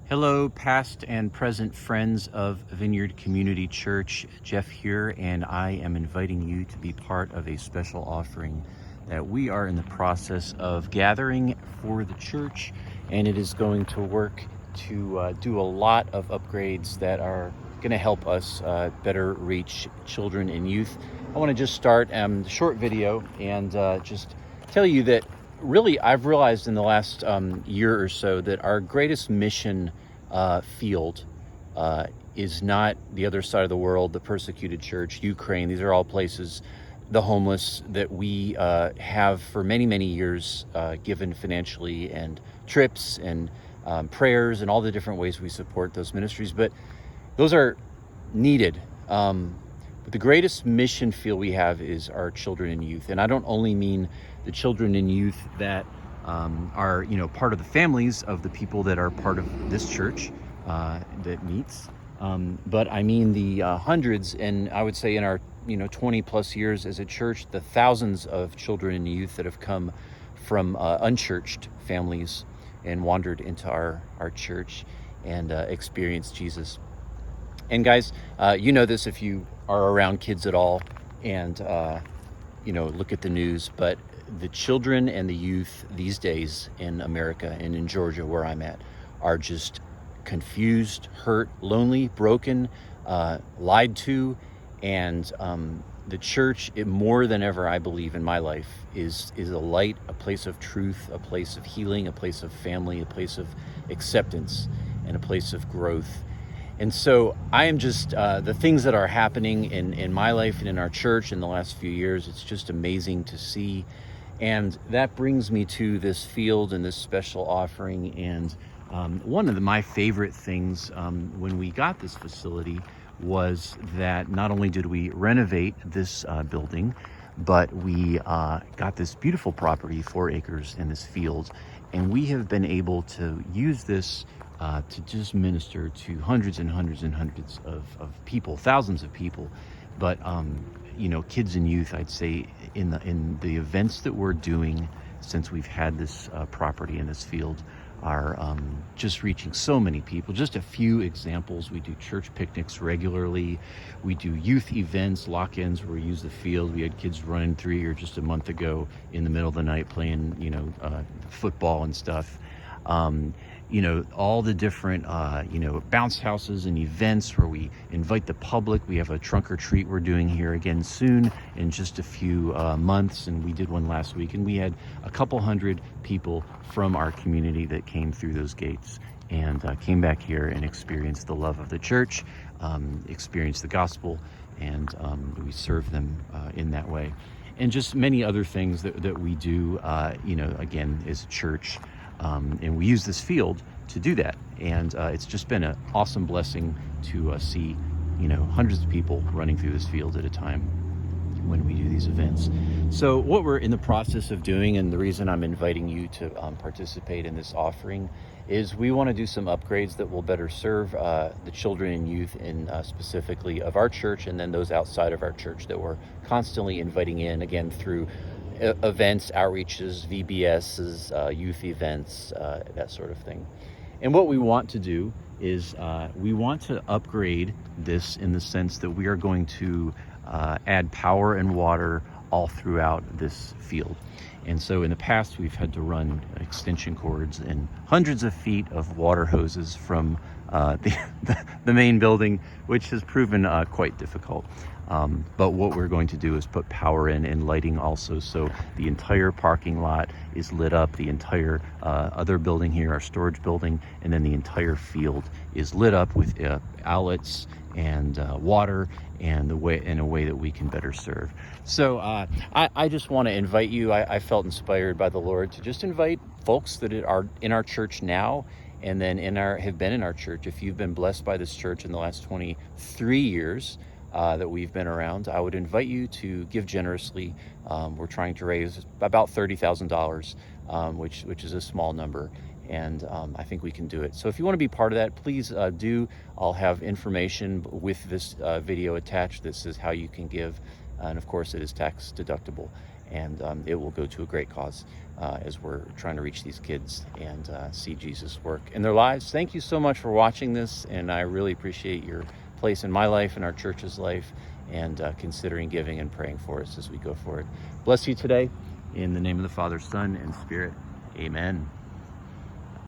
Hello, past and present friends of Vineyard Community Church. Jeff here, and I am inviting you to be part of a special offering that we are in the process of gathering for the church, and it is going to work to do a lot of upgrades that are going to help us better reach children and youth. I want to just start the short video and just tell you that really, I've realized in the last year or so that our greatest mission field is not the other side of the world, the persecuted church, Ukraine. These are all places, the homeless, that we have for many, many years given financially and trips and prayers and all the different ways we support those ministries. But those are needed. But the greatest mission field we have is our children and youth. And I don't only mean the children and youth that are, part of the families of the people that are part of this church that meets. But I mean the hundreds, and I would say in our, 20 plus years as a church, the thousands of children and youth that have come from unchurched families and wandered into our church and experienced Jesus. And guys, you know this if you are around kids at all and, look at the news, but the children and the youth these days in America and in Georgia, where I'm at, are just confused, hurt, lonely, broken, lied to. And the church, more than ever, I believe in my life, is a light, a place of truth, a place of healing, a place of family, a place of acceptance, and a place of growth. And so I am just, the things that are happening in my life and in our church in the last few years, it's just amazing to see. And that brings me to this field and this special offering. And one of my favorite things when we got this facility was that not only did we renovate this building, but we got this beautiful property, 4 acres in this field. And we have been able to use this to just minister to hundreds and hundreds and hundreds of people, thousands of people. But, kids and youth, I'd say in the events that we're doing since we've had this property in this field are just reaching so many people. Just a few examples: we do church picnics regularly. We do youth events, lock-ins, where we use the field. We had kids running through here just a month ago in the middle of the night playing, football and stuff. All the different, bounce houses and events where we invite the public. We have a trunk or treat we're doing here again soon in just a few months. And we did one last week, and we had a couple hundred people from our community that came through those gates and came back here and experienced the love of the church, experienced the gospel, and we serve them in that way. And just many other things that we do, again, as a church. And we use this field to do that. And it's just been an awesome blessing to see, hundreds of people running through this field at a time when we do these events. So what we're in the process of doing, and the reason I'm inviting you to participate in this offering, is we want to do some upgrades that will better serve the children and youth in specifically of our church, and then those outside of our church that we're constantly inviting in, again, through events, outreaches, VBSs, youth events, that sort of thing. And what we want to do is we want to upgrade this in the sense that we are going to add power and water all throughout this field. And so in the past, we've had to run extension cords and hundreds of feet of water hoses from the main building, which has proven quite difficult. But what we're going to do is put power in and lighting also, so the entire parking lot is lit up, the entire other building here, our storage building, and then the entire field is lit up with outlets and water, and in a way that we can better serve. So I just want to invite you. I felt inspired by the Lord to just invite folks that are in our church now, and then have been in our church. If you've been blessed by this church in the last 23 years that we've been around, I would invite you to give generously. We're trying to raise about $30,000, which is a small number, and I think we can do it. So if you want to be part of that, please do. I'll have information with this video attached that says how you can give, and of course it is tax deductible. and it will go to a great cause as we're trying to reach these kids and see Jesus work in their lives. Thank you so much for watching this, and I really appreciate your place in my life and our church's life, and considering giving and praying for us as we go forward. Bless you today. In the name of the Father, Son, and Spirit. Amen.